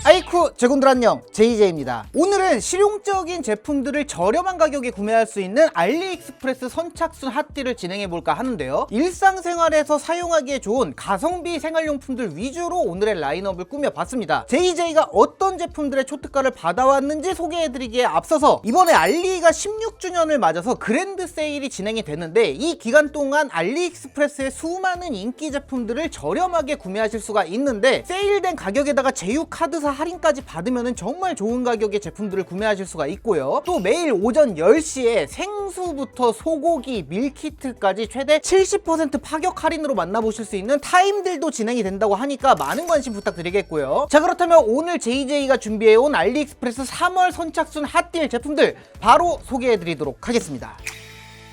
아이쿠 제군들 안녕, JJ입니다. 오늘은 실용적인 제품들을 저렴한 가격에 구매할 수 있는 알리익스프레스 선착순 핫딜을 진행해볼까 하는데요, 일상생활에서 사용하기에 좋은 가성비 생활용품들 위주로 오늘의 라인업을 꾸며봤습니다. JJ가 어떤 제품들의 초특가를 받아왔는지 소개해드리기에 앞서서 이번에 알리가 16주년을 맞아서 그랜드 세일이 진행이 됐는데, 이 기간 동안 알리익스프레스의 수많은 인기 제품들을 저렴하게 구매하실 수가 있는데, 세일된 가격에다가 제휴카드사 할인까지 받으면 정말 좋은 가격의 제품들을 구매하실 수가 있고요. 또 매일 오전 10시에 생수부터 소고기, 밀키트까지 최대 70% 파격 할인으로 만나보실 수 있는 타임딜도 진행이 된다고 하니까 많은 관심 부탁드리겠고요. 자, 그렇다면 오늘 JJ가 준비해온 알리익스프레스 3월 선착순 핫딜 제품들 바로 소개해드리도록 하겠습니다.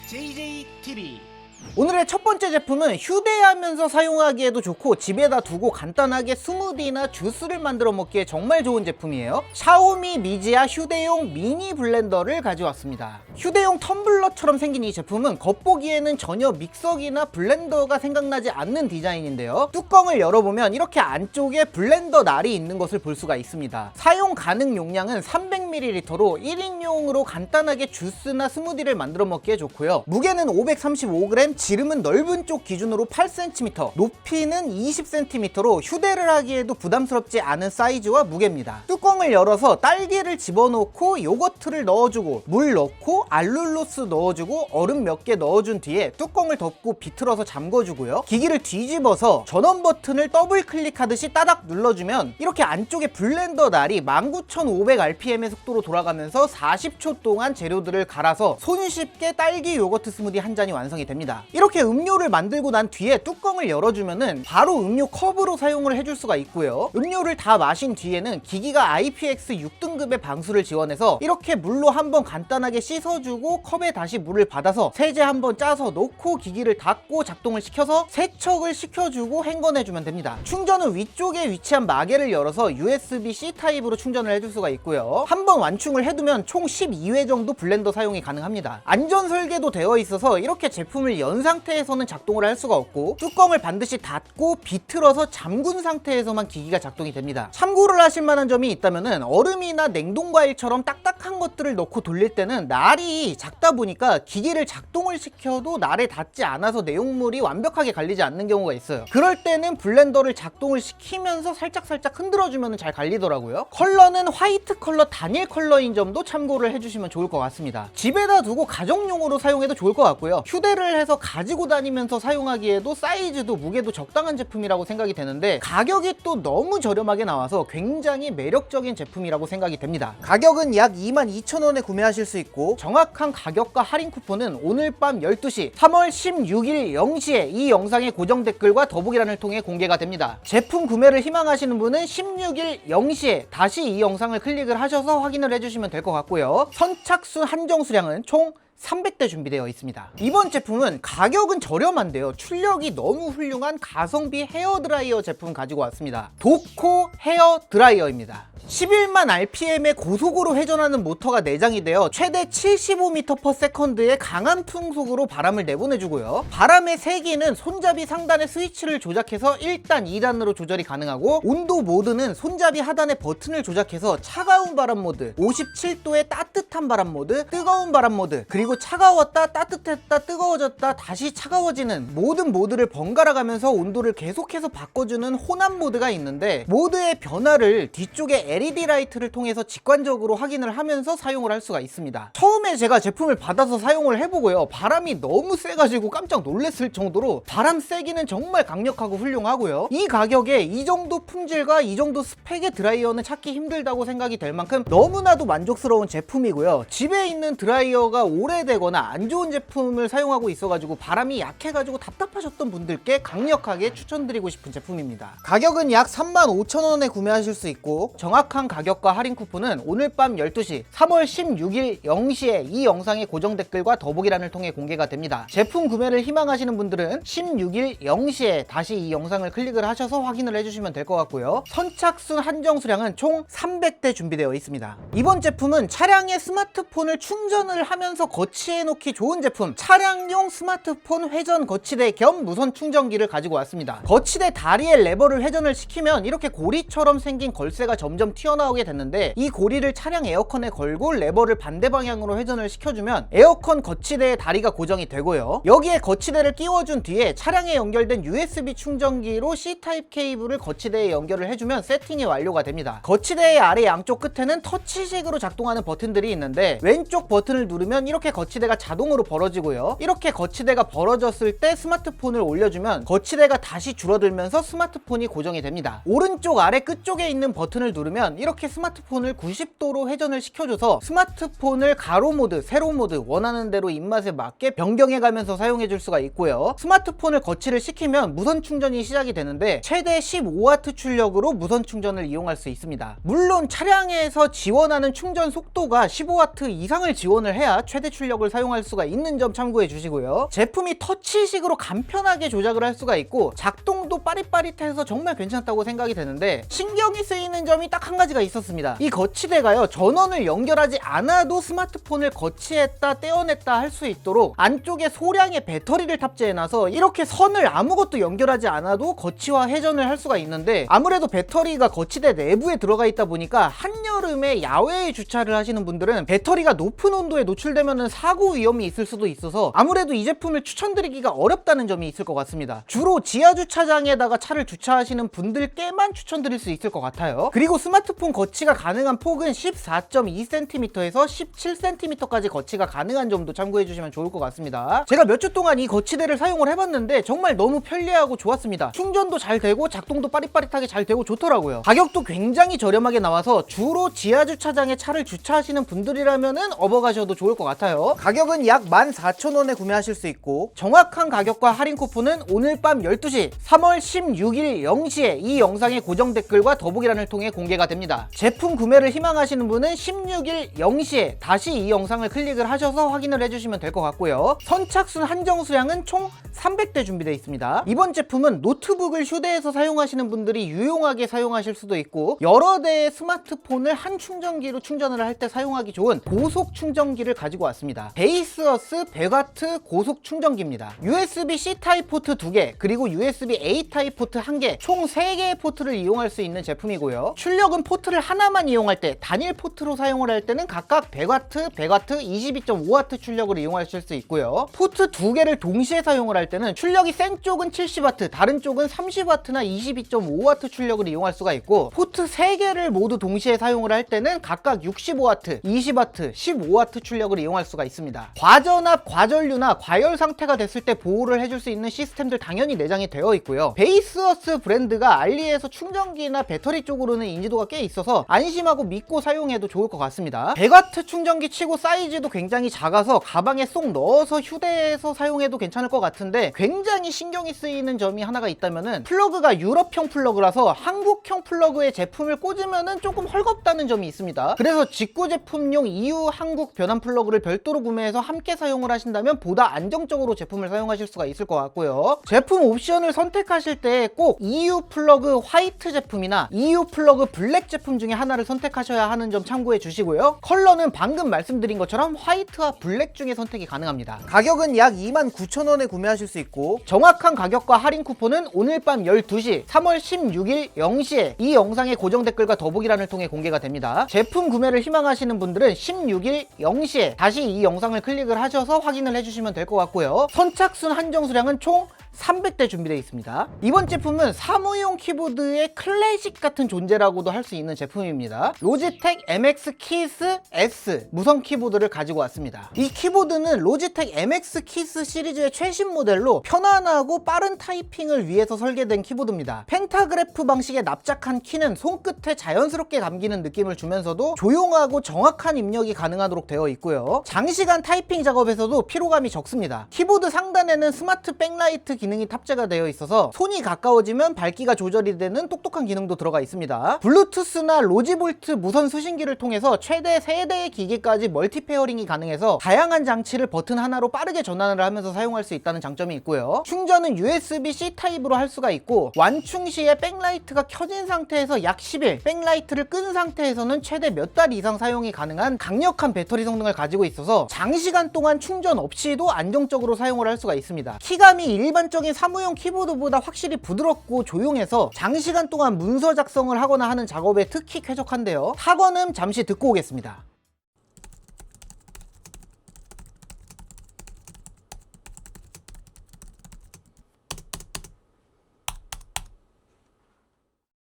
JJTV 오늘의 첫 번째 제품은 휴대하면서 사용하기에도 좋고 집에다 두고 간단하게 스무디나 주스를 만들어 먹기에 정말 좋은 제품이에요. 샤오미 미지아 휴대용 미니 블렌더를 가져왔습니다. 휴대용 텀블러처럼 생긴 이 제품은 겉보기에는 전혀 믹서기나 블렌더가 생각나지 않는 디자인인데요, 뚜껑을 열어보면 이렇게 안쪽에 블렌더 날이 있는 것을 볼 수가 있습니다. 사용 가능 용량은 300ml로 1인용으로 간단하게 주스나 스무디를 만들어 먹기에 좋고요. 무게는 535g, 지름은 넓은 쪽 기준으로 8cm, 높이는 20cm로 휴대를 하기에도 부담스럽지 않은 사이즈와 무게입니다. 뚜껑을 열어서 딸기를 집어넣고 요거트를 넣어주고 물 넣고 알룰로스 넣어주고 얼음 몇 개 넣어준 뒤에 뚜껑을 덮고 비틀어서 잠궈주고요. 기기를 뒤집어서 전원 버튼을 더블 클릭하듯이 따닥 눌러주면 이렇게 안쪽에 블렌더 날이 19500rpm의 속도로 돌아가면서 40초 동안 재료들을 갈아서 손쉽게 딸기 요거트 스무디 한 잔이 완성이 됩니다. 이렇게 음료를 만들고 난 뒤에 뚜껑을 열어주면은 바로 음료 컵으로 사용을 해줄 수가 있고요. 음료를 다 마신 뒤에는 기기가 IPX 6등급의 방수를 지원해서 이렇게 물로 한번 간단하게 씻어주고 컵에 다시 물을 받아서 세제 한번 짜서 넣고 기기를 닫고 작동을 시켜서 세척을 시켜주고 헹궈내주면 됩니다. 충전은 위쪽에 위치한 마개를 열어서 USB-C 타입으로 충전을 해줄 수가 있고요. 한번 완충을 해두면 총 12회 정도 블렌더 사용이 가능합니다. 안전 설계도 되어 있어서 이렇게 제품을 연 상태에서는 작동을 할 수가 없고 뚜껑을 반드시 닫고 비틀어서 잠근 상태에서만 기기가 작동이 됩니다. 참고를 하실 만한 점이 있다면 얼음이나 냉동과일처럼 딱딱한 것들을 넣고 돌릴 때는 날이 작다 보니까 기기를 작동을 시켜도 날에 닿지 않아서 내용물이 완벽하게 갈리지 않는 경우가 있어요. 그럴 때는 블렌더를 작동을 시키면서 살짝살짝 흔들어주면 잘 갈리더라고요. 컬러는 화이트 컬러 단일 컬러인 점도 참고를 해주시면 좋을 것 같습니다. 집에다 두고 가정용으로 사용해도 좋을 것 같고요. 휴대를 해서 가지고 다니면서 사용하기에도 사이즈도 무게도 적당한 제품이라고 생각이 되는데, 가격이 또 너무 저렴하게 나와서 굉장히 매력적인 제품이라고 생각이 됩니다. 가격은 약 22,000원에 구매하실 수 있고 정확한 가격과 할인 쿠폰은 오늘 밤 12시 3월 16일 0시에 이 영상의 고정 댓글과 더보기란을 통해 공개가 됩니다. 제품 구매를 희망하시는 분은 16일 0시에 다시 이 영상을 클릭을 하셔서 확인을 해주시면 될 것 같고요. 선착순 한정 수량은 총 300대 준비되어 있습니다. 이번 제품은 가격은 저렴한데요, 출력이 너무 훌륭한 가성비 헤어드라이어 제품 가지고 왔습니다. 도코 헤어드라이어입니다. 11만 rpm의 고속으로 회전하는 모터가 내장이 되어 최대 75m/s의 강한 풍속으로 바람을 내보내주고요. 바람의 세기는 손잡이 상단의 스위치를 조작해서 1단, 2단으로 조절이 가능하고, 온도 모드는 손잡이 하단의 버튼을 조작해서 차가운 바람 모드, 57도의 따뜻한 바람 모드, 뜨거운 바람 모드, 그리고 차가웠다 따뜻했다 뜨거워졌다 다시 차가워지는 모든 모드를 번갈아 가면서 온도를 계속해서 바꿔주는 혼합 모드가 있는데, 모드의 변화를 뒤쪽에 LED 라이트를 통해서 직관적으로 확인을 하면서 사용을 할 수가 있습니다. 처음에 제가 제품을 받아서 사용을 해보고요, 바람이 너무 세가지고 깜짝 놀랐을 정도로 바람 세기는 정말 강력하고 훌륭하고요. 이 가격에 이 정도 품질과 이 정도 스펙의 드라이어는 찾기 힘들다고 생각이 될 만큼 너무나도 만족스러운 제품이고요. 집에 있는 드라이어가 오래 오래되거나 안 좋은 제품을 사용하고 있어가지고 바람이 약해가지고 답답하셨던 분들께 강력하게 추천드리고 싶은 제품입니다. 가격은 약 35,000원에 구매하실 수 있고 정확한 가격과 할인 쿠폰은 오늘 밤 12시 3월 16일 0시에 이 영상의 고정 댓글과 더보기란을 통해 공개가 됩니다. 제품 구매를 희망하시는 분들은 16일 0시에 다시 이 영상을 클릭을 하셔서 확인을 해주시면 될 것 같고요. 선착순 한정 수량은 총 300대 준비되어 있습니다. 이번 제품은 차량에 스마트폰을 충전을 하면서 거치해 놓기 좋은 제품, 차량용 스마트폰 회전 거치대 겸 무선 충전기를 가지고 왔습니다. 거치대 다리에 레버를 회전을 시키면 이렇게 고리처럼 생긴 걸쇠가 점점 튀어나오게 됐는데, 이 고리를 차량 에어컨에 걸고 레버를 반대 방향으로 회전을 시켜주면 에어컨 거치대의 다리가 고정이 되고요. 여기에 거치대를 끼워준 뒤에 차량에 연결된 USB 충전기로 C타입 케이블을 거치대에 연결을 해주면 세팅이 완료가 됩니다. 거치대의 아래 양쪽 끝에는 터치식으로 작동하는 버튼들이 있는데, 왼쪽 버튼을 누르면 이렇게 거치대가 자동으로 벌어지고요. 이렇게 거치대가 벌어졌을 때 스마트폰을 올려주면 거치대가 다시 줄어들면서 스마트폰이 고정이 됩니다. 오른쪽 아래 끝쪽에 있는 버튼을 누르면 이렇게 스마트폰을 90도로 회전을 시켜줘서 스마트폰을 가로 모드, 세로 모드 원하는 대로 입맛에 맞게 변경해가면서 사용해줄 수가 있고요. 스마트폰을 거치를 시키면 무선 충전이 시작이 되는데 최대 15W 출력으로 무선 충전을 이용할 수 있습니다. 물론 차량에서 지원하는 충전 속도가 15W 이상을 지원을 해야 최대 출력을 사용할 수가 있는 점 참고해 주시고요. 제품이 터치식으로 간편하게 조작을 할 수가 있고 작동도 빠릿빠릿해서 정말 괜찮다고 생각이 되는데, 신경이 쓰이는 점이 딱 한 가지가 있었습니다. 이 거치대가요, 전원을 연결하지 않아도 스마트폰을 거치했다 떼어냈다 할 수 있도록 안쪽에 소량의 배터리를 탑재해놔서 이렇게 선을 아무것도 연결하지 않아도 거치와 회전을 할 수가 있는데, 아무래도 배터리가 거치대 내부에 들어가 있다 보니까 한여름에 야외에 주차를 하시는 분들은 배터리가 높은 온도에 노출되면 사고 위험이 있을 수도 있어서 아무래도 이 제품을 추천드리기가 어렵다는 점이 있을 것 같습니다. 주로 지하 주차장에다가 차를 주차하시는 분들께만 추천드릴 수 있을 것 같아요. 그리고 스마트폰 거치가 가능한 폭은 14.2cm에서 17cm까지 거치가 가능한 점도 참고해 주시면 좋을 것 같습니다. 제가 몇 주 동안 이 거치대를 사용을 해봤는데 정말 너무 편리하고 좋았습니다. 충전도 잘 되고 작동도 빠릿빠릿하게 잘 되고 좋더라고요. 가격도 굉장히 저렴하게 나와서 주로 지하 주차장에 차를 주차하시는 분들이라면은 업어가셔도 좋을 것 같아요. 가격은 약 14,000원에 구매하실 수 있고 정확한 가격과 할인 쿠폰은 오늘 밤 12시 3월 16일 0시에 이 영상의 고정 댓글과 더보기란을 통해 공개가 됩니다. 제품 구매를 희망하시는 분은 16일 0시에 다시 이 영상을 클릭을 하셔서 확인을 해주시면 될 것 같고요. 선착순 한정 수량은 총 300대 준비되어 있습니다. 이번 제품은 노트북을 휴대해서 사용하시는 분들이 유용하게 사용하실 수도 있고, 여러 대의 스마트폰을 한 충전기로 충전을 할 때 사용하기 좋은 고속 충전기를 가지고 왔습니다. 베이스어스 100W 고속 충전기입니다. USB-C 타입 포트 2개, 그리고 USB-A 타입 포트 1개, 총 3개의 포트를 이용할 수 있는 제품이고요. 출력은 포트를 하나만 이용할 때, 단일 포트로 사용을 할 때는 각각 100W, 100W, 22.5W 출력을 이용하실 수 있고요. 포트 2개를 동시에 사용을 할 때는 출력이 센 쪽은 70W, 다른 쪽은 30W나 22.5W 출력을 이용할 수가 있고, 포트 3개를 모두 동시에 사용을 할 때는 각각 65W, 20W, 15W 출력을 이용할 수가 있습니다. 과전압, 과전류나 과열 상태가 됐을 때 보호를 해줄 수 있는 시스템들 당연히 내장이 되어 있고요. 베이스어스 브랜드가 알리에서 충전기나 배터리 쪽으로는 인지도가 꽤 있어서 안심하고 믿고 사용해도 좋을 것 같습니다. 100W 충전기 치고 사이즈도 굉장히 작아서 가방에 쏙 넣어서 휴대해서 사용해도 괜찮을 것 같은데, 굉장히 신경이 쓰이는 점이 하나가 있다면은 플러그가 유럽형 플러그라서 한국형 플러그에 제품을 꽂으면은 조금 헐겁다는 점이 있습니다. 그래서 직구 제품용 EU 한국 변환 플러그를 별도로 구매해서 함께 사용을 하신다면 보다 안정적으로 제품을 사용하실 수가 있을 것 같고요. 제품 옵션을 선택하실 때 꼭 EU 플러그 화이트 제품이나 EU 플러그 블랙 제품 중에 하나를 선택하셔야 하는 점 참고해 주시고요. 컬러는 방금 말씀드린 것처럼 화이트와 블랙 중에 선택이 가능합니다. 가격은 약 29,000원에 구매하실 수 있고 정확한 가격과 할인 쿠폰은 오늘 밤 12시 3월 16일 0시에 이 영상의 고정 댓글과 더보기란을 통해 공개가 됩니다. 제품 구매를 희망하시는 분들은 16일 0시에 다시 이 영상을 클릭을 하셔서 확인을 해주시면 될 것 같고요. 선착순 한정 수량은 총 300대 준비되어 있습니다. 이번 제품은 사무용 키보드의 클래식 같은 존재라고도 할 수 있는 제품입니다. 로지텍 MX 키스 S 무선 키보드를 가지고 왔습니다. 이 키보드는 로지텍 MX 키스 시리즈의 최신 모델로 편안하고 빠른 타이핑을 위해서 설계된 키보드입니다. 펜타그래프 방식의 납작한 키는 손끝에 자연스럽게 감기는 느낌을 주면서도 조용하고 정확한 입력이 가능하도록 되어 있고요. 장시간 타이핑 작업에서도 피로감이 적습니다. 키보드 상단에는 스마트 백라이트 기능이 탑재가 되어 있어서 손이 가까워지면 밝기가 조절이 되는 똑똑한 기능도 들어가 있습니다. 블루투스나 로지볼트 무선 수신기를 통해서 최대 3대의 기기까지 멀티 페어링이 가능해서 다양한 장치를 버튼 하나로 빠르게 전환을 하면서 사용할 수 있다는 장점이 있고요. 충전은 USB-C 타입으로 할 수가 있고 완충 시에 백라이트가 켜진 상태에서 약 10일, 백라이트를 끈 상태에서는 최대 몇 달 이상 사용이 가능한 강력한 배터리 성능을 가지고 있어서 장시간 동안 충전 없이도 안정적으로 사용을 할 수가 있습니다. 키감이 일반적인 사무용 키보드보다 확실히 부드럽고 조용해서 장시간 동안 문서 작성을 하거나 하는 작업에 특히 쾌적한데요. 타건음 잠시 듣고 오겠습니다.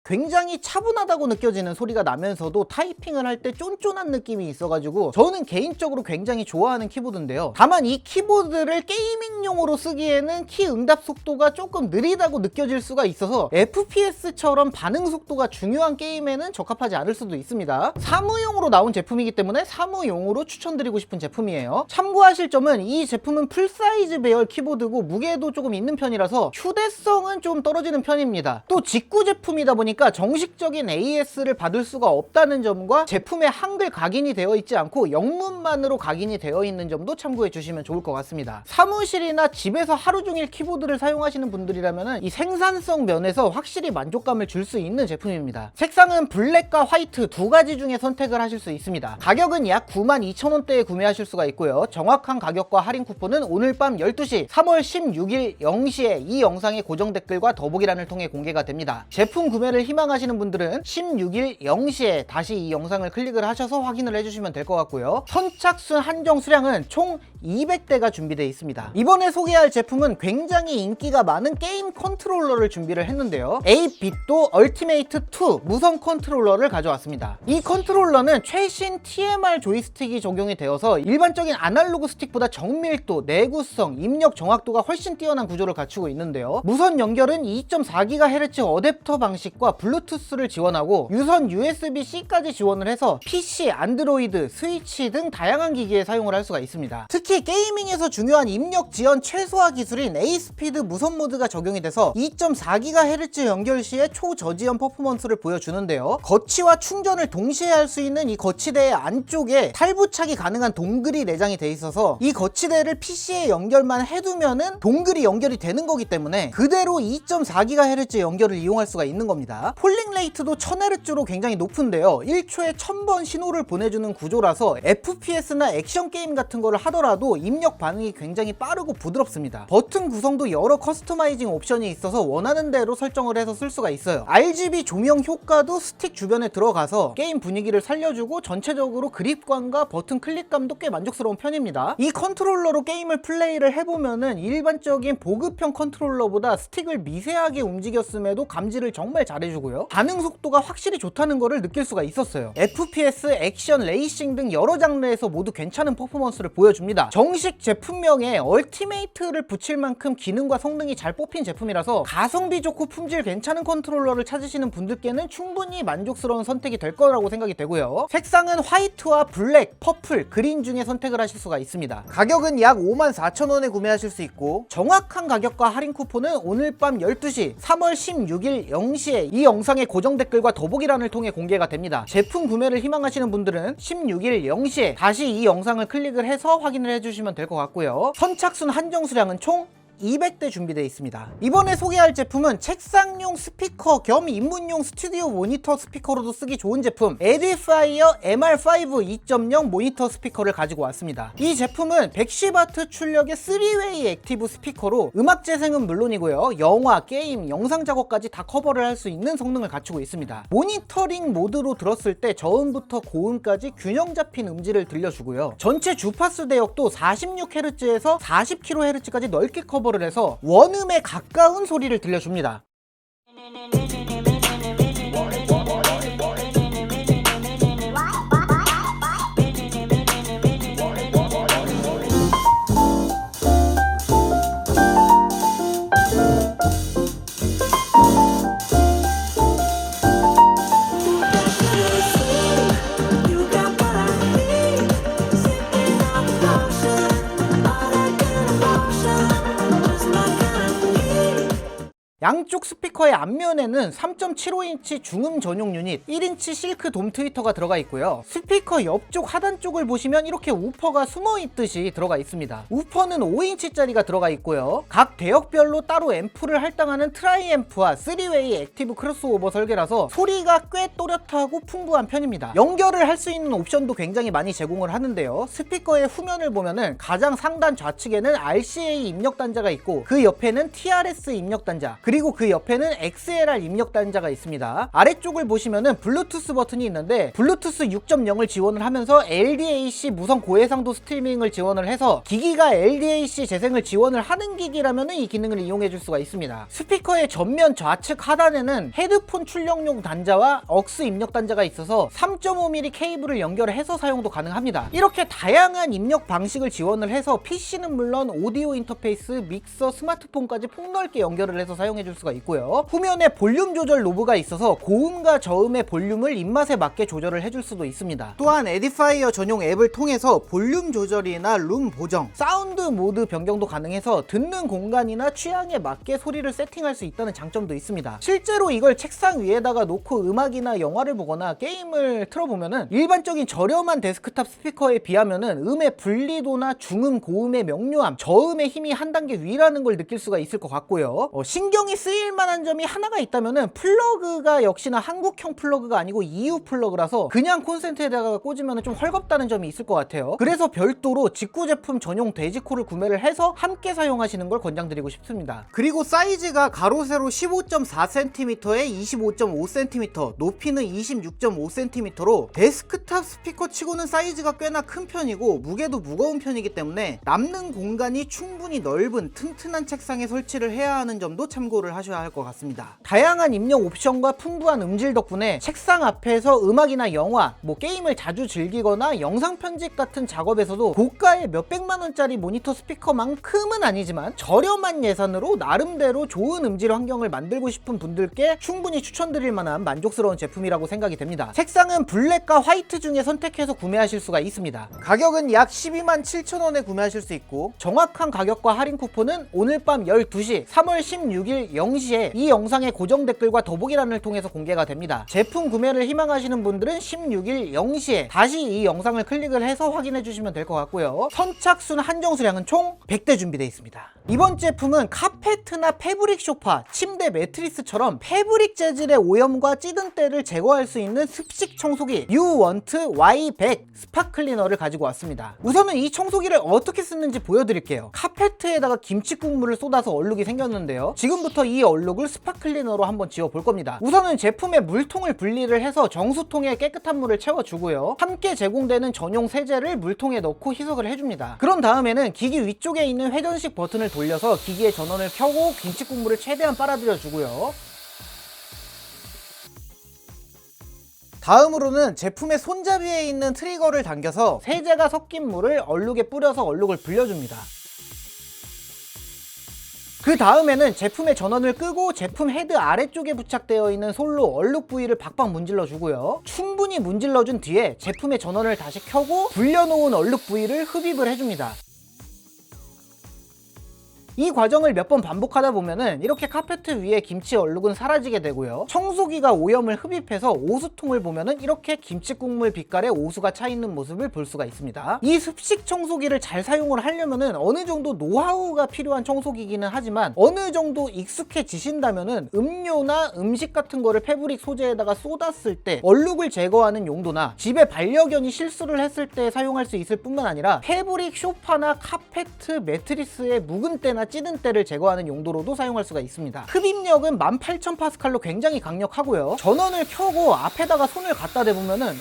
굉장히 차분하다고 느껴지는 소리가 나면서도 타이핑을 할 때 쫀쫀한 느낌이 있어가지고 저는 개인적으로 굉장히 좋아하는 키보드인데요. 다만 이 키보드를 게이밍용으로 쓰기에는 키 응답 속도가 조금 느리다고 느껴질 수가 있어서 FPS처럼 반응 속도가 중요한 게임에는 적합하지 않을 수도 있습니다. 사무용으로 나온 제품이기 때문에 사무용으로 추천드리고 싶은 제품이에요. 참고하실 점은 이 제품은 풀사이즈 배열 키보드고 무게도 조금 있는 편이라서 휴대성은 좀 떨어지는 편입니다. 또 직구 제품이다 보니까 정식적인 AS를 받을 수가 없다는 점과 제품에 한글 각인이 되어 있지 않고 영문만으로 각인이 되어 있는 점도 참고해 주시면 좋을 것 같습니다. 사무실이나 집에서 하루 종일 키보드를 사용하시는 분들이라면 이 생산성 면에서 확실히 만족감을 줄 수 있는 제품입니다. 색상은 블랙과 화이트 두 가지 중에 선택을 하실 수 있습니다. 가격은 약 92,000원대에 구매하실 수가 있고요. 정확한 가격과 할인 쿠폰은 오늘 밤 12시 3월 16일 0시에 이 영상의 고정 댓글과 더보기란을 통해 공개가 됩니다. 제품 구매를 희망하시는 분들은 16일 0시에 다시 이 영상을 클릭을 하셔서 확인을 해주시면 될 것 같고요. 선착순 한정 수량은 총 200대가 준비되어 있습니다. 이번에 소개할 제품은 굉장히 인기가 많은 게임 컨트롤러를 준비를 했는데요. 8빗도 얼티메이트 2 무선 컨트롤러를 가져왔습니다. 이 컨트롤러는 최신 TMR 조이스틱이 적용이 되어서 일반적인 아날로그 스틱보다 정밀도, 내구성, 입력 정확도가 훨씬 뛰어난 구조를 갖추고 있는데요. 무선 연결은 2.4GHz 어댑터 방식과 블루투스를 지원하고 유선 USB-C까지 지원을 해서 PC, 안드로이드, 스위치 등 다양한 기기에 사용을 할 수가 있습니다. 특히 게이밍에서 중요한 입력 지연 최소화 기술인 A스피드 무선 모드가 적용이 돼서 2.4GHz 연결 시에 초저지연 퍼포먼스를 보여주는데요. 거치와 충전을 동시에 할 수 있는 이 거치대의 안쪽에 탈부착이 가능한 동글이 내장이 돼 있어서 이 거치대를 PC에 연결만 해두면은 동글이 연결이 되는 거기 때문에 그대로 2.4GHz 연결을 이용할 수가 있는 겁니다. 폴링 레이트도 1000Hz로 굉장히 높은데요. 1초에 1000번 신호를 보내주는 구조라서 FPS나 액션 게임 같은 거를 하더라도 입력 반응이 굉장히 빠르고 부드럽습니다. 버튼 구성도 여러 커스터마이징 옵션이 있어서 원하는 대로 설정을 해서 쓸 수가 있어요. RGB 조명 효과도 스틱 주변에 들어가서 게임 분위기를 살려주고 전체적으로 그립감과 버튼 클릭감도 꽤 만족스러운 편입니다. 이 컨트롤러로 게임을 플레이를 해보면은 일반적인 보급형 컨트롤러보다 스틱을 미세하게 움직였음에도 감지를 정말 잘해주고요. 반응 속도가 확실히 좋다는 거를 느낄 수가 있었어요. FPS, 액션, 레이싱 등 여러 장르에서 모두 괜찮은 퍼포먼스를 보여줍니다. 정식 제품명에 얼티메이트를 붙일 만큼 기능과 성능이 잘 뽑힌 제품이라서 가성비 좋고 품질 괜찮은 컨트롤러를 찾으시는 분들께는 충분히 만족스러운 선택이 될 거라고 생각이 되고요. 색상은 화이트와 블랙, 퍼플, 그린 중에 선택을 하실 수가 있습니다. 가격은 약 54,000원에 구매하실 수 있고 정확한 가격과 할인 쿠폰은 오늘 밤 12시 3월 16일 0시에 이 영상의 고정 댓글과 더보기란을 통해 공개가 됩니다. 제품 구매를 희망하시는 분들은 16일 0시에 다시 이 영상을 클릭을 해서 확인을 해주시면 될 것 같고요. 선착순 한정 수량은 총 200대 준비되어 있습니다. 이번에 소개할 제품은 책상용 스피커 겸 입문용 스튜디오 모니터 스피커로도 쓰기 좋은 제품 에디파이어 MR5 2.0 모니터 스피커를 가지고 왔습니다. 이 제품은 110W 출력의 3웨이 액티브 스피커로 음악 재생은 물론이고요. 영화, 게임, 영상 작업까지 다 커버를 할 수 있는 성능을 갖추고 있습니다. 모니터링 모드로 들었을 때 저음부터 고음까지 균형 잡힌 음질을 들려주고요. 전체 주파수 대역도 46Hz에서 40kHz까지 넓게 커버 커버를 해서 원음에 가까운 소리를 들려줍니다. 양쪽 스피커의 앞면에는 3.75인치 중음 전용 유닛 1인치 실크 돔 트위터가 들어가 있고요. 스피커 옆쪽 하단 쪽을 보시면 이렇게 우퍼가 숨어 있듯이 들어가 있습니다. 우퍼는 5인치짜리가 들어가 있고요. 각 대역별로 따로 앰프를 할당하는 트라이 앰프와 3웨이 액티브 크로스오버 설계라서 소리가 꽤 또렷하고 풍부한 편입니다. 연결을 할 수 있는 옵션도 굉장히 많이 제공을 하는데요. 스피커의 후면을 보면은 가장 상단 좌측에는 RCA 입력 단자가 있고 그 옆에는 TRS 입력 단자, 그리고 그 옆에는 XLR 입력 단자가 있습니다. 아래쪽을 보시면은 블루투스 버튼이 있는데 블루투스 6.0을 지원을 하면서 LDAC 무선 고해상도 스트리밍을 지원을 해서 기기가 LDAC 재생을 지원을 하는 기기라면은 이 기능을 이용해 줄 수가 있습니다. 스피커의 전면 좌측 하단에는 헤드폰 출력용 단자와 억스 입력 단자가 있어서 3.5mm 케이블을 연결해서 사용도 가능합니다. 이렇게 다양한 입력 방식을 지원을 해서 PC는 물론 오디오 인터페이스, 믹서, 스마트폰까지 폭넓게 연결을 해서 사용해 줄 수가 있고요. 후면에 볼륨 조절 노브가 있어서 고음과 저음의 볼륨을 입맛에 맞게 조절을 해줄 수도 있습니다. 또한 에디파이어 전용 앱을 통해서 볼륨 조절이나 룸 보정, 사운드 모드 변경도 가능해서 듣는 공간이나 취향에 맞게 소리를 세팅할 수 있다는 장점도 있습니다. 실제로 이걸 책상 위에다가 놓고 음악이나 영화를 보거나 게임을 틀어보면은 일반적인 저렴한 데스크탑 스피커에 비하면은 음의 분리도나 중음, 고음의 명료함, 저음의 힘이 한 단계 위라는 걸 느낄 수가 있을 것 같고요. 신경이 쓰일 만한 점이 하나가 있다면은 플러그가 역시나 한국형 플러그가 아니고 EU 플러그라서 그냥 콘센트에다가 꽂으면 좀 헐겁다는 점이 있을 것 같아요. 그래서 별도로 직구 제품 전용 돼지코를 구매를 해서 함께 사용하시는 걸 권장드리고 싶습니다. 그리고 사이즈가 가로 세로 15.4cm에 25.5cm, 높이는 26.5cm로 데스크탑 스피커 치고는 사이즈가 꽤나 큰 편이고 무게도 무거운 편이기 때문에 남는 공간이 충분히 넓은 튼튼한 책상에 설치를 해야 하는 점도 참고를 하셔야 할 것 같습니다. 다양한 입력 옵션과 풍부한 음질 덕분에 책상 앞에서 음악이나 영화, 게임을 자주 즐기거나 영상 편집 같은 작업에서도 고가의 몇백만원짜리 모니터 스피커만큼은 아니지만 저렴한 예산으로 나름대로 좋은 음질 환경을 만들고 싶은 분들께 충분히 추천드릴 만한 만족스러운 제품이라고 생각이 됩니다. 색상은 블랙과 화이트 중에 선택해서 구매하실 수가 있습니다. 가격은 약 127,000원에 구매하실 수 있고 정확한 가격과 할인 쿠폰은 오늘 밤 12시 3월 16일 0시에 이 영상의 고정 댓글과 더보기란을 통해서 공개가 됩니다. 제품 구매를 희망하시는 분들은 16일 0시에 다시 이 영상을 클릭을 해서 확인해 주시면 될 것 같고요. 선착순 한정 수량은 총 100대 준비되어 있습니다. 이번 제품은 카페트나 패브릭 소파, 침대 매트리스처럼 패브릭 재질의 오염과 찌든 때를 제거할 수 있는 습식 청소기 유원트 Y100 스파 클리너를 가지고 왔습니다. 우선은 이 청소기를 어떻게 쓰는지 보여드릴게요. 카페트에다가 김치 국물을 쏟아서 얼룩이 생겼는데요. 지금부터 이 얼룩을 스파 클리너로 한번 지워 볼 겁니다. 우선은 제품의 물통을 분리를 해서 정수통에 깨끗한 물을 채워주고요. 함께 제공되는 전용 세제를 물통에 넣고 희석을 해줍니다. 그런 다음에는 기기 위쪽에 있는 회전식 버튼을 돌려서 기기의 전원을 켜고 김치 국물을 최대한 빨아들여 주고요. 다음으로는 제품의 손잡이에 있는 트리거를 당겨서 세제가 섞인 물을 얼룩에 뿌려서 얼룩을 불려줍니다. 그 다음에는 제품의 전원을 끄고 제품 헤드 아래쪽에 부착되어 있는 솔로 얼룩 부위를 박박 문질러 주고요. 충분히 문질러 준 뒤에 제품의 전원을 다시 켜고 불려놓은 얼룩 부위를 흡입을 해줍니다. 이 과정을 몇 번 반복하다 보면은 이렇게 카페트 위에 김치 얼룩은 사라지게 되고요. 청소기가 오염을 흡입해서 오수통을 보면은 이렇게 김치 국물 빛깔의 오수가 차 있는 모습을 볼 수가 있습니다. 이 습식 청소기를 잘 사용을 하려면은 어느 정도 노하우가 필요한 청소기이기는 하지만 어느 정도 익숙해지신다면은 음료나 음식 같은 거를 패브릭 소재에다가 쏟았을 때 얼룩을 제거하는 용도나 집에 반려견이 실수를 했을 때 사용할 수 있을 뿐만 아니라 패브릭 소파나 카페트 매트리스의 묵은 때나 찌든 때를 제거하는 용도로도 사용할 수가 있습니다. 흡입력은 18,000파스칼로 굉장히 강력하고요. 전원을 켜고 앞에다가 손을 갖다 대보면은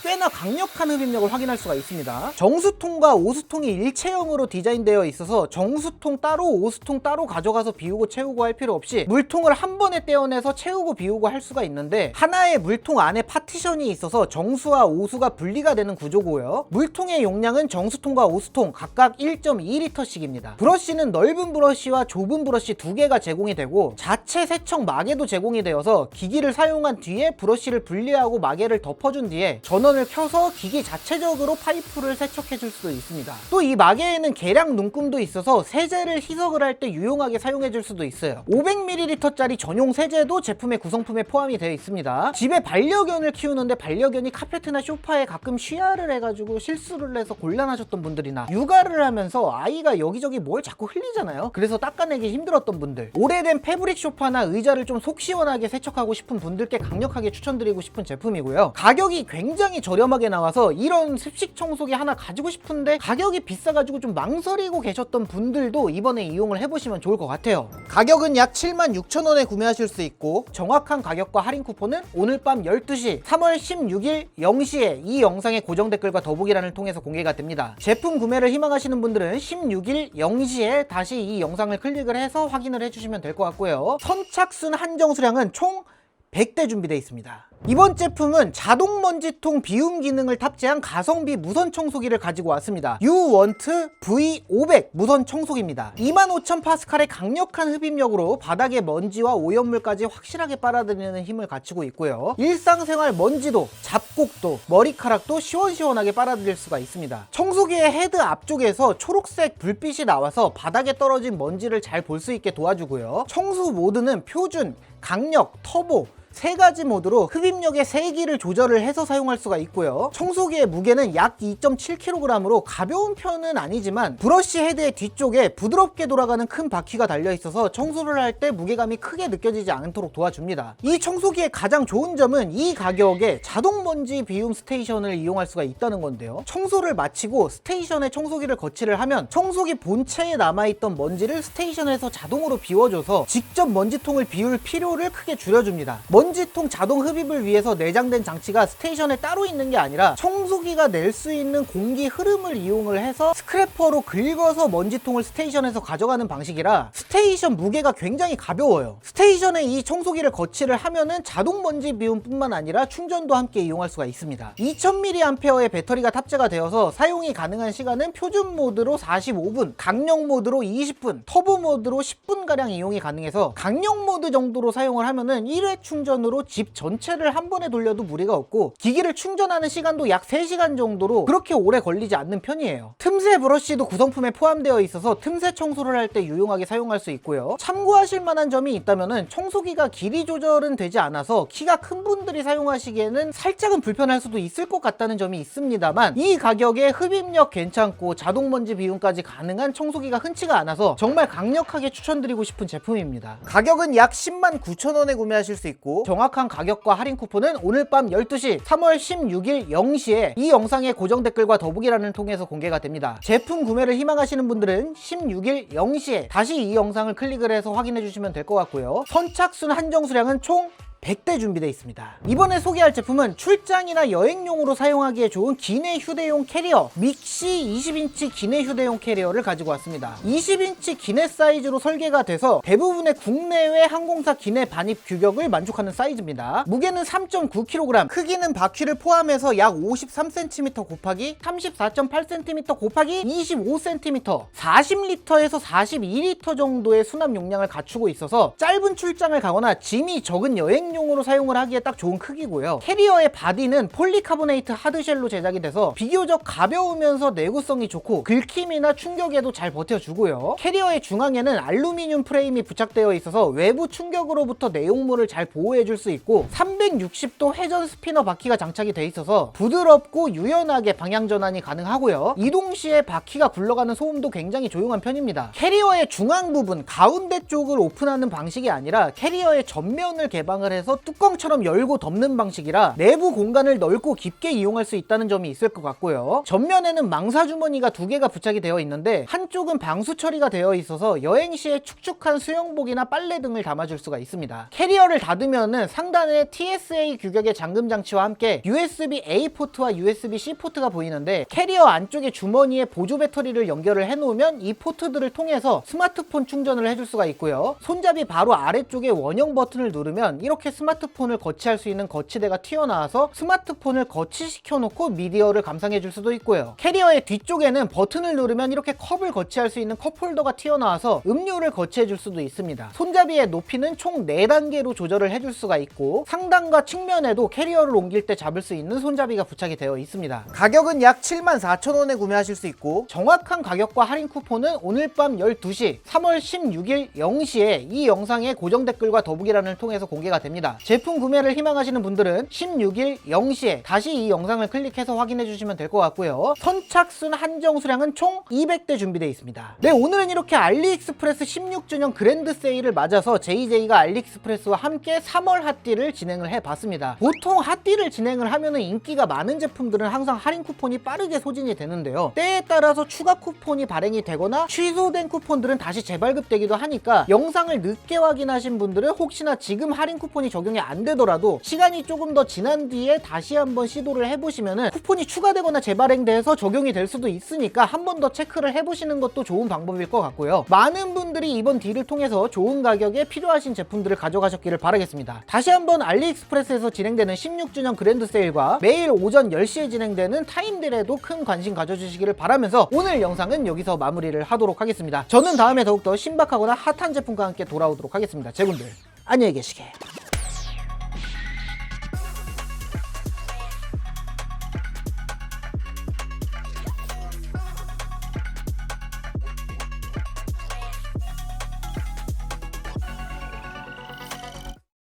꽤나 강력한 흡입력을 확인할 수가 있습니다. 정수통과 오수통이 일체형으로 디자인되어 있어서 정수통 따로 오수통 따로 가져가서 비우고 채우고 할 필요 없이 물통을 한 번에 떼어내서 채우고 비우고 할 수가 있는데, 하나의 물통 안에 파티션이 있어서 정수와 오수가 분리가 되는 구조고요. 물통의 용량은 정수통과 오수통 각각 1.2리터씩입니다. 브러쉬는 넓은 브러쉬와 좁은 브러쉬 두 개가 제공이 되고 자체 세척 마개도 제공이 되어서 기기를 사용한 뒤에 브러쉬를 분리하고 마개를 덮어준 뒤에 전원을 켜서 기기 자체적으로 파이프를 세척해 줄 수도 있습니다. 또 이 마개에는 계량 눈금도 있어서 세제를 희석을 할 때 유용하게 사용해 줄 수도 있어요. 500ml짜리 전용 세제도 제품의 구성품에 포함이 되어 있습니다. 집에 반려견을 키우는데 반려견이 카페트나 소파에 가끔 쉬야를 해가지고 실수를 해서 곤란하셨던 분들이나 육아를 하면서 아이가 여기저기 뭘 자꾸 흘리잖아요. 그래서 닦아내기 힘들었던 분들, 오래된 패브릭 소파나 의자를 좀 속 시원하게 세척하고 싶은 분들께 강력하게 추천드리고 싶은 제품이고요. 가격이 굉장히 저렴하게 나와서 이런 습식 청소기 하나 가지고 싶은데 가격이 비싸가지고 좀 망설이고 계셨던 분들도 이번에 이용을 해보시면 좋을 것 같아요. 가격은 약 76,000원에 구매하실 수 있고 정확한 가격과 할인 쿠폰은 오늘 밤 12시 3월 16일 0시에 이 영상의 고정 댓글과 더보기란을 통해서 공개가 됩니다. 제품 구매를 희망하시는 분들은 16일 0시에 다시 이 영상을 클릭을 해서 확인을 해주시면 될 것 같고요. 선착순 한정 수량은 총 100대 준비되어 있습니다. 이번 제품은 자동 먼지통 비움 기능을 탑재한 가성비 무선 청소기를 가지고 왔습니다. 유원트 V500 무선 청소기입니다. 25,000파스칼의 강력한 흡입력으로 바닥의 먼지와 오염물까지 확실하게 빨아들이는 힘을 갖추고 있고요. 일상생활 먼지도 잡곡도 머리카락도 시원시원하게 빨아들일 수가 있습니다. 청소기의 헤드 앞쪽에서 초록색 불빛이 나와서 바닥에 떨어진 먼지를 잘 볼 수 있게 도와주고요. 청소 모드는 표준, 강력, 터보 세 가지 모드로 흡입력의 세기를 조절을 해서 사용할 수가 있고요. 청소기의 무게는 약 2.7kg으로 가벼운 편은 아니지만 브러쉬 헤드의 뒤쪽에 부드럽게 돌아가는 큰 바퀴가 달려 있어서 청소를 할 때 무게감이 크게 느껴지지 않도록 도와줍니다. 이 청소기의 가장 좋은 점은 이 가격에 자동 먼지 비움 스테이션을 이용할 수가 있다는 건데요. 청소를 마치고 스테이션에 청소기를 거치를 하면 청소기 본체에 남아있던 먼지를 스테이션에서 자동으로 비워줘서 직접 먼지통을 비울 필요를 크게 줄여줍니다. 먼지통 자동 흡입을 위해서 내장된 장치가 스테이션에 따로 있는 게 아니라 청소기가 낼 수 있는 공기 흐름을 이용을 해서 스크래퍼로 긁어서 먼지통을 스테이션에서 가져가는 방식이라 스테이션 무게가 굉장히 가벼워요. 스테이션에 이 청소기를 거치를 하면은 자동 먼지 비움뿐만 아니라 충전도 함께 이용할 수가 있습니다. 2000mAh의 배터리가 탑재가 되어서 사용이 가능한 시간은 표준 모드로 45분, 강력 모드로 20분, 터보 모드로 10분가량 이용이 가능해서 강력 모드 정도로 사용을 하면은 1회 충전으로 집 전체를 한 번에 돌려도 무리가 없고 기기를 충전하는 시간도 약 3시간 정도로 그렇게 오래 걸리지 않는 편이에요. 틈새 브러쉬도 구성품에 포함되어 있어서 틈새 청소를 할 때 유용하게 사용할 수 있고요. 참고하실 만한 점이 있다면은 청소기가 길이 조절은 되지 않아서 키가 큰 분들이 사용하시기에는 살짝은 불편할 수도 있을 것 같다는 점이 있습니다만 이 가격에 흡입력 괜찮고 자동 먼지 비움까지 가능한 청소기가 흔치가 않아서 정말 강력하게 추천드리고 싶은 제품입니다. 가격은 약 109,000원에 구매하실 수 있고 정확한 가격과 할인 쿠폰은 오늘 밤 12시 3월 16일 0시에 이 영상의 고정 댓글과 더보기란을 통해서 공개가 됩니다. 제품 구매를 희망하시는 분들은 16일 0시에 다시 이 영상을 클릭을 해서 확인해 주시면 될 것 같고요. 선착순 한정 수량은 총 100대 준비되어 있습니다. 이번에 소개할 제품은 출장이나 여행용으로 사용하기에 좋은 기내 휴대용 캐리어 믹시 20인치 기내 휴대용 캐리어를 가지고 왔습니다. 20인치 기내 사이즈로 설계가 돼서 대부분의 국내외 항공사 기내 반입 규격을 만족하는 사이즈입니다. 무게는 3.9kg, 크기는 바퀴를 포함해서 약 53cm 곱하기 34.8cm 곱하기 25cm, 40리터에서 42리터 정도의 수납 용량을 갖추고 있어서 짧은 출장을 가거나 짐이 적은 여행 용으로 사용을 하기에 딱 좋은 크기고요. 캐리어의 바디는 폴리카보네이트 하드쉘로 제작이 돼서 비교적 가벼우면서 내구성이 좋고 긁힘이나 충격에도 잘 버텨주고요. 캐리어의 중앙에는 알루미늄 프레임이 부착되어 있어서 외부 충격으로부터 내용물을 잘 보호해줄 수 있고 360도 회전 스피너 바퀴가 장착이 돼 있어서 부드럽고 유연하게 방향 전환이 가능하고요. 이동 시에 바퀴가 굴러가는 소음도 굉장히 조용한 편입니다. 캐리어의 중앙 부분 가운데 쪽을 오픈하는 방식이 아니라 캐리어의 전면을 개방을 해서 상태에서 뚜껑처럼 열고 덮는 방식이라 내부 공간을 넓고 깊게 이용할 수 있다는 점이 있을 것 같고요. 전면에는 망사 주머니가 2개가 부착이 되어 있는데 한쪽은 방수 처리가 되어 있어서 여행 시에 축축한 수영복이나 빨래 등을 담아줄 수가 있습니다. 캐리어를 닫으면은 상단에 TSA 규격의 잠금 장치와 함께 USB-A 포트와 USB-C 포트가 보이는데 캐리어 안쪽에 주머니에 보조 배터리를 연결을 해놓으면 이 포트들을 통해서 스마트폰 충전을 해줄 수가 있고요. 손잡이 바로 아래쪽에 원형 버튼을 누르면 이렇게 스마트폰을 거치할 수 있는 거치대가 튀어나와서 스마트폰을 거치시켜 놓고 미디어를 감상해 줄 수도 있고요. 캐리어의 뒤쪽에는 버튼을 누르면 이렇게 컵을 거치할 수 있는 컵홀더가 튀어나와서 음료를 거치해 줄 수도 있습니다. 손잡이의 높이는 총 4단계로 조절을 해줄 수가 있고 상단과 측면에도 캐리어를 옮길 때 잡을 수 있는 손잡이가 부착이 되어 있습니다. 가격은 약 74,000원에 구매하실 수 있고 정확한 가격과 할인 쿠폰은 오늘 밤 12시 3월 16일 0시에 이 영상의 고정 댓글과 더보기란을 통해서 공개가 됩니다. 제품 구매를 희망하시는 분들은 16일 0시에 다시 이 영상을 클릭해서 확인해 주시면 될 것 같고요. 선착순 한정 수량은 총 200대 준비되어 있습니다. 네, 오늘은 이렇게 알리익스프레스 16주년 그랜드 세일을 맞아서 JJ가 알리익스프레스와 함께 3월 핫딜을 진행을 해봤습니다. 보통 핫딜을 진행을 하면은 인기가 많은 제품들은 항상 할인 쿠폰이 빠르게 소진이 되는데요. 때에 따라서 추가 쿠폰이 발행이 되거나 취소된 쿠폰들은 다시 재발급되기도 하니까 영상을 늦게 확인하신 분들은 혹시나 지금 할인 쿠폰이 적용이 안 되더라도 시간이 조금 더 지난 뒤에 다시 한번 시도를 해보시면은 쿠폰이 추가되거나 재발행돼서 적용이 될 수도 있으니까 한 번 더 체크를 해보시는 것도 좋은 방법일 것 같고요. 많은 분들이 이번 딜을 통해서 좋은 가격에 필요하신 제품들을 가져가셨기를 바라겠습니다. 다시 한번 알리익스프레스에서 진행되는 16주년 그랜드 세일과 매일 오전 10시에 진행되는 타임딜에도 큰 관심 가져주시기를 바라면서 오늘 영상은 여기서 마무리를 하도록 하겠습니다. 저는 다음에 더욱더 신박하거나 핫한 제품과 함께 돌아오도록 하겠습니다. 제군들 안녕히 계시게.